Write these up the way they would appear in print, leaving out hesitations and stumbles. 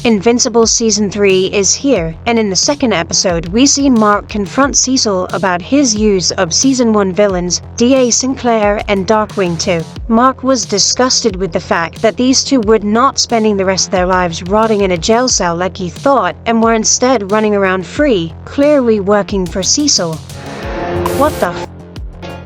Invincible Season 3 is here, and in the second episode, we see Mark confront Cecil about his use of Season 1 villains, D.A. Sinclair and Darkwing 2. Mark was disgusted with the fact that these two were not spending the rest of their lives rotting in a jail cell like he thought, and were instead running around free, clearly working for Cecil. What the f***?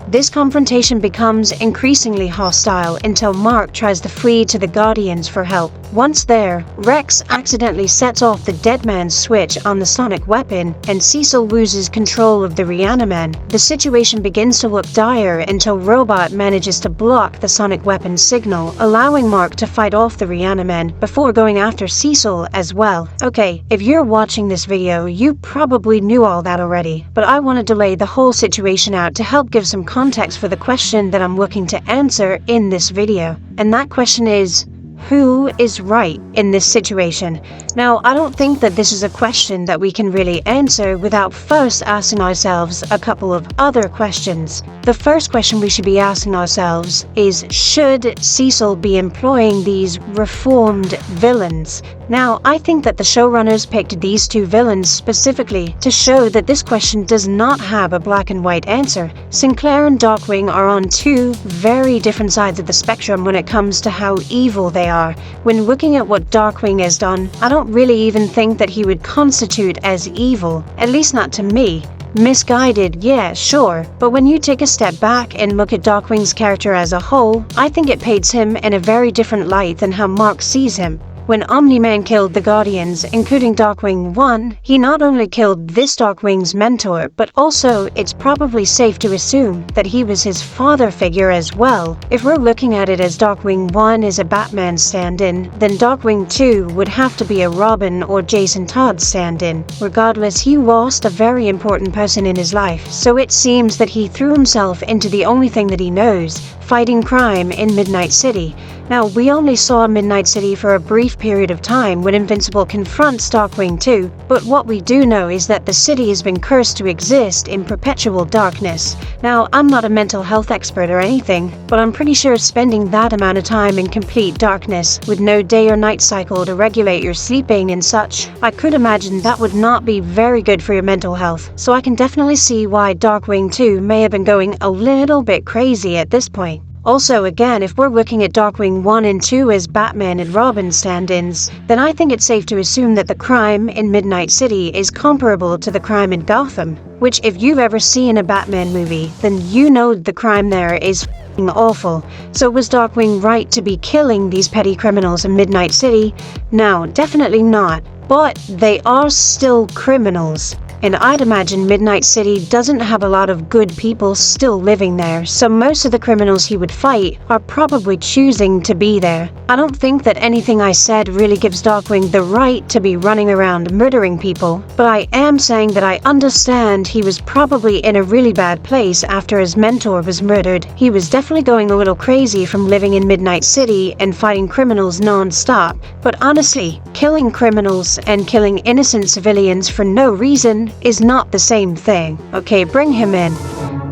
This confrontation becomes increasingly hostile until Mark tries to flee to the Guardians for help. Once there, Rex accidentally sets off the dead man's switch on the sonic weapon, and Cecil loses control of the Reaniman. The situation begins to look dire until Robot manages to block the sonic weapon signal, allowing Mark to fight off the Reaniman before going after Cecil as well. Okay, if you're watching this video, you probably knew all that already, but I want to delay the whole situation out to help give some context for the question that I'm looking to answer in this video. And that question is, who is right in this situation? Now, I don't think that this is a question that we can really answer without first asking ourselves a couple of other questions. The first question we should be asking ourselves is, should Cecil be employing these reformed villains? Now, I think that the showrunners picked these two villains specifically to show that this question does not have a black and white answer. Sinclair and Darkwing are on two very different sides of the spectrum when it comes to how evil they are. When looking at what Darkwing has done, I don't really even think that he would constitute as evil, at least not to me. Misguided, yeah, sure, but when you take a step back and look at Darkwing's character as a whole, I think it paints him in a very different light than how Mark sees him. When Omni-Man killed the Guardians, including Darkwing 1, he not only killed this Darkwing's mentor, but also it's probably safe to assume that he was his father figure as well. If we're looking at it as Darkwing 1 is a Batman stand-in, then Darkwing 2 would have to be a Robin or Jason Todd stand-in. Regardless, he lost a very important person in his life, so it seems that he threw himself into the only thing that he knows, fighting crime in Midnight City. Now, we only saw Midnight City for a brief period of time when Invincible confronts Darkwing 2, but what we do know is that the city has been cursed to exist in perpetual darkness. Now, I'm not a mental health expert or anything, but I'm pretty sure spending that amount of time in complete darkness, with no day or night cycle to regulate your sleeping and such, I could imagine that would not be very good for your mental health, so I can definitely see why Darkwing 2 may have been going a little bit crazy at this point. Also, again, if we're looking at Darkwing 1 and 2 as Batman and Robin stand-ins, then I think it's safe to assume that the crime in Midnight City is comparable to the crime in Gotham, which if you've ever seen a Batman movie, then you know the crime there is f***ing awful. So was Darkwing right to be killing these petty criminals in Midnight City? No, definitely not. But they are still criminals. And I'd imagine Midnight City doesn't have a lot of good people still living there, so most of the criminals he would fight are probably choosing to be there. I don't think that anything I said really gives Darkwing the right to be running around murdering people, but I am saying that I understand he was probably in a really bad place after his mentor was murdered. He was definitely going a little crazy from living in Midnight City and fighting criminals non-stop, but honestly, killing criminals and killing innocent civilians for no reason is not the same thing. Okay, bring him in.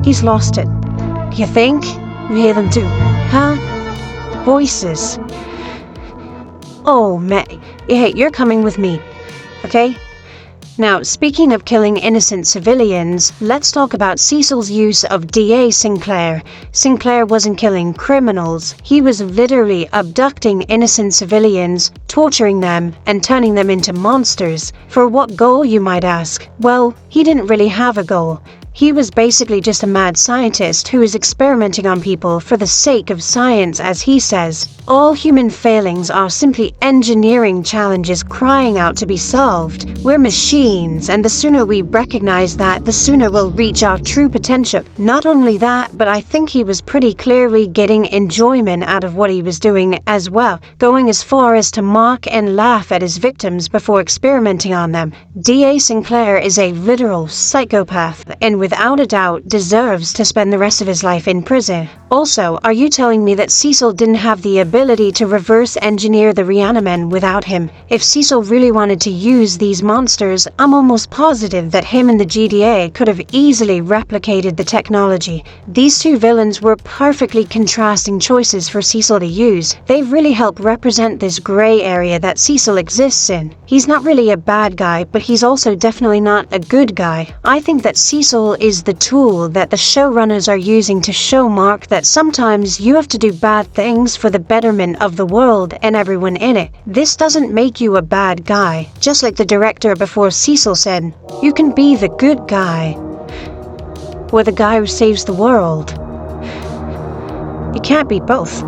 He's lost it. You think? We hear them too. Huh? Voices. Oh, man. Hey, you're coming with me. Okay? Now, speaking of killing innocent civilians, let's talk about Cecil's use of D.A. Sinclair. Sinclair wasn't killing criminals. He was literally abducting innocent civilians, torturing them, and turning them into monsters. For what goal, you might ask? Well, he didn't really have a goal. He was basically just a mad scientist who is experimenting on people for the sake of science, as he says. All human failings are simply engineering challenges crying out to be solved. We're machines, and the sooner we recognize that, the sooner we'll reach our true potential. Not only that, but I think he was pretty clearly getting enjoyment out of what he was doing as well, going as far as to mock and laugh at his victims before experimenting on them. D.A. Sinclair is a literal psychopath, and without a doubt deserves to spend the rest of his life in prison. Also, are you telling me that Cecil didn't have the ability to reverse engineer the Reanimen without him? If Cecil really wanted to use these monsters, I'm almost positive that him and the GDA could have easily replicated the technology. These two villains were perfectly contrasting choices for Cecil to use. They really help represent this gray area that Cecil exists in. He's not really a bad guy, but he's also definitely not a good guy. I think that Cecil is the tool that the showrunners are using to show Mark that sometimes you have to do bad things for the betterment of the world and everyone in it. This doesn't make you a bad guy. Just like the director before Cecil said, you can be the good guy, or the guy who saves the world. You can't be both.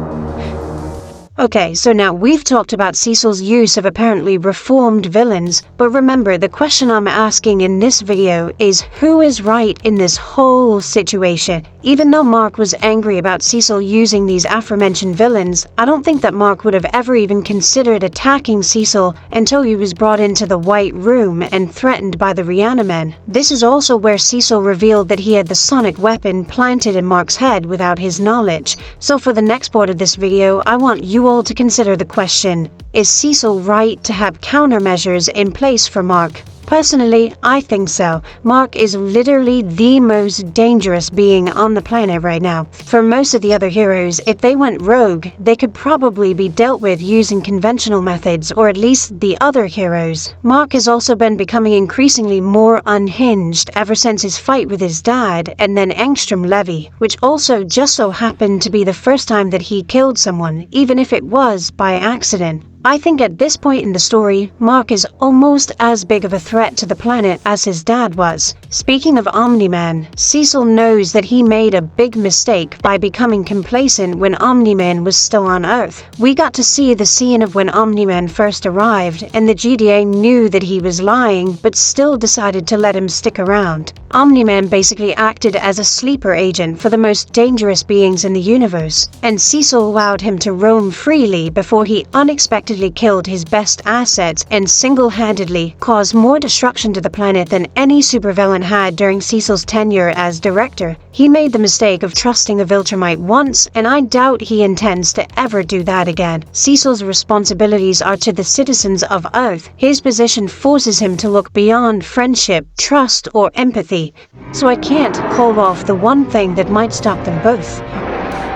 Okay, so now we've talked about Cecil's use of apparently reformed villains, but remember, the question I'm asking in this video is who is right in this whole situation? Even though Mark was angry about Cecil using these aforementioned villains, I don't think that Mark would have ever even considered attacking Cecil until he was brought into the White Room and threatened by the Reanimen. This is also where Cecil revealed that he had the sonic weapon planted in Mark's head without his knowledge. So for the next part of this video, I want you all to consider the question, is Cecil right to have countermeasures in place for Mark? Personally, I think so. Mark is literally the most dangerous being on the planet right now. For most of the other heroes, if they went rogue, they could probably be dealt with using conventional methods, or at least the other heroes. Mark has also been becoming increasingly more unhinged ever since his fight with his dad and then Engstrom Levy, which also just so happened to be the first time that he killed someone, even if it was by accident. I think at this point in the story, Mark is almost as big of a threat to the planet as his dad was. Speaking of Omni-Man, Cecil knows that he made a big mistake by becoming complacent when Omni-Man was still on Earth. We got to see the scene of when Omni-Man first arrived, and the GDA knew that he was lying, but still decided to let him stick around. Omni-Man basically acted as a sleeper agent for the most dangerous beings in the universe, and Cecil allowed him to roam freely before he unexpectedly killed his best assets and single-handedly caused more destruction to the planet than any supervillain had during Cecil's tenure as director. He made the mistake of trusting a Viltrumite once, and I doubt he intends to ever do that again. Cecil's responsibilities are to the citizens of Earth. His position forces him to look beyond friendship, trust, or empathy, so I can't call off the one thing that might stop them both.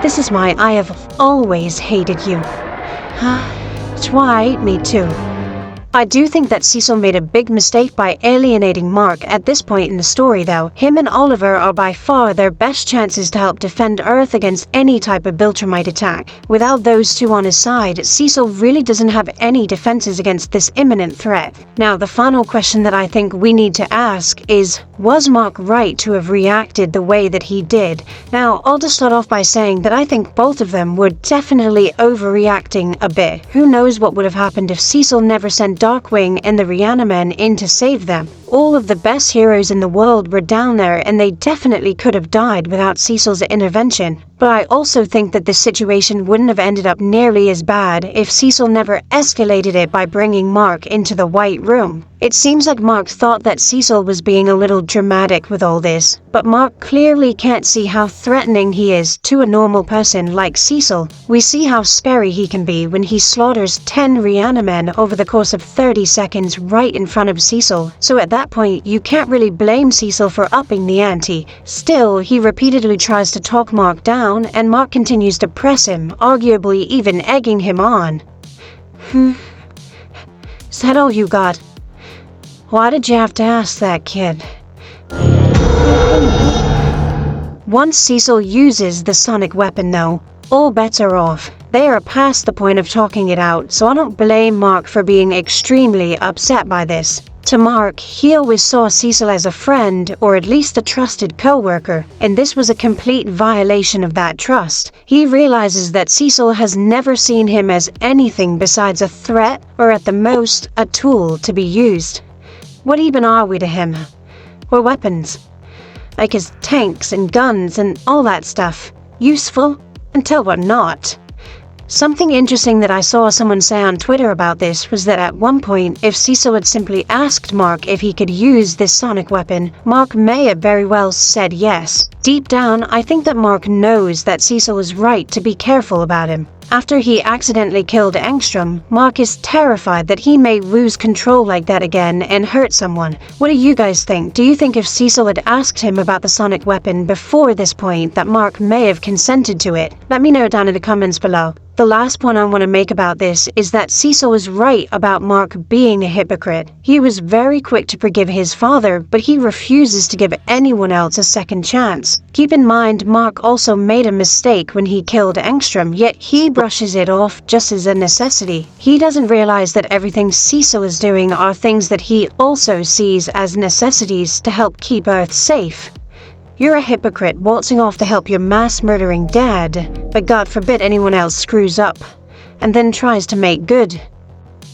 This is why I have always hated you. That's why, me too. I do think that Cecil made a big mistake by alienating Mark at this point in the story though. Him and Oliver are by far their best chances to help defend Earth against any type of Viltrumite attack. Without those two on his side, Cecil really doesn't have any defenses against this imminent threat. Now, the final question that I think we need to ask is, was Mark right to have reacted the way that he did? Now, I'll just start off by saying that I think both of them were definitely overreacting a bit. Who knows what would have happened if Cecil never sent Darkwing and the Reanimen in to save them. All of the best heroes in the world were down there, and they definitely could have died without Cecil's intervention. But I also think that the situation wouldn't have ended up nearly as bad if Cecil never escalated it by bringing Mark into the White Room. It seems like Mark thought that Cecil was being a little dramatic with all this, but Mark clearly can't see how threatening he is to a normal person like Cecil. We see how scary he can be when he slaughters 10 Reanimen over the course of 30 seconds right in front of Cecil, so at that point you can't really blame Cecil for upping the ante. Still, he repeatedly tries to talk Mark down, and Mark continues to press him, arguably even egging him on. Is that all you got? Why did you have to ask that, kid? Once Cecil uses the sonic weapon though, all bets are off. They are past the point of talking it out, so I don't blame Mark for being extremely upset by this. To Mark, he always saw Cecil as a friend, or at least a trusted co-worker, and this was a complete violation of that trust. He realizes that Cecil has never seen him as anything besides a threat, or at the most, a tool to be used. What even are we to him? We're weapons. Like his tanks and guns and all that stuff. Useful until we're not. Something interesting that I saw someone say on Twitter about this was that at one point, if Cecil had simply asked Mark if he could use this sonic weapon, Mark may have very well said yes. Deep down, I think that Mark knows that Cecil is right to be careful about him. After he accidentally killed Engstrom, Mark is terrified that he may lose control like that again and hurt someone. What do you guys think? Do you think if Cecil had asked him about the sonic weapon before this point that Mark may have consented to it? Let me know down in the comments below. The last point I want to make about this is that Cecil was right about Mark being a hypocrite. He was very quick to forgive his father, but he refuses to give anyone else a second chance. Keep in mind, Mark also made a mistake when he killed Engstrom, yet he brushes it off just as a necessity. He doesn't realize that everything Cecil is doing are things that he also sees as necessities to help keep Earth safe. You're a hypocrite waltzing off to help your mass-murdering dad, but God forbid anyone else screws up, and then tries to make good.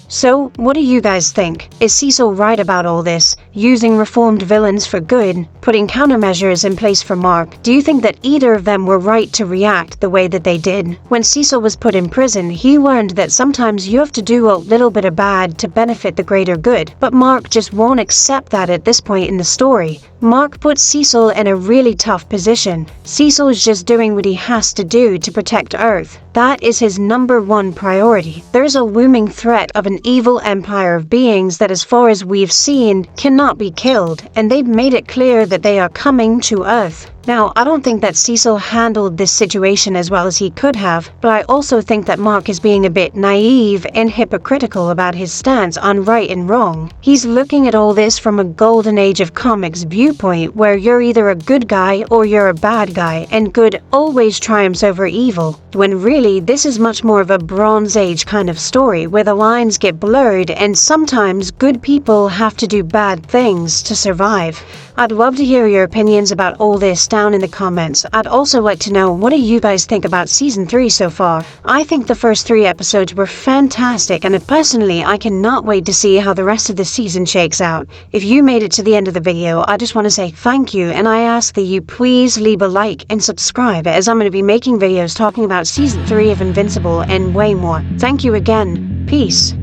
So, what do you guys think? Is Cecil right about all this? Using reformed villains for good, putting countermeasures in place for Mark? Do you think that either of them were right to react the way that they did? When Cecil was put in prison, he learned that sometimes you have to do a little bit of bad to benefit the greater good, but Mark just won't accept that at this point in the story. Mark puts Cecil in a really tough position. Cecil is just doing what he has to do to protect Earth. That is his #1 priority. There's a looming threat of an evil empire of beings that, as far as we've seen, cannot be killed, and they've made it clear that they are coming to Earth. Now, I don't think that Cecil handled this situation as well as he could have, but I also think that Mark is being a bit naive and hypocritical about his stance on right and wrong. He's looking at all this from a golden age of comics viewpoint, where you're either a good guy or you're a bad guy, and good always triumphs over evil, when really this is much more of a Bronze Age kind of story, where the lines get blurred and sometimes good people have to do bad things to survive. I'd love to hear your opinions about all this down in the comments. I'd also like to know, what do you guys think about Season 3 so far? I think the first 3 episodes were fantastic, and personally, I cannot wait to see how the rest of the season shakes out. If you made it to the end of the video, I just want to say thank you, and I ask that you please leave a like and subscribe, as I'm going to be making videos talking about Season 3 of Invincible and way more. Thank you again. Peace.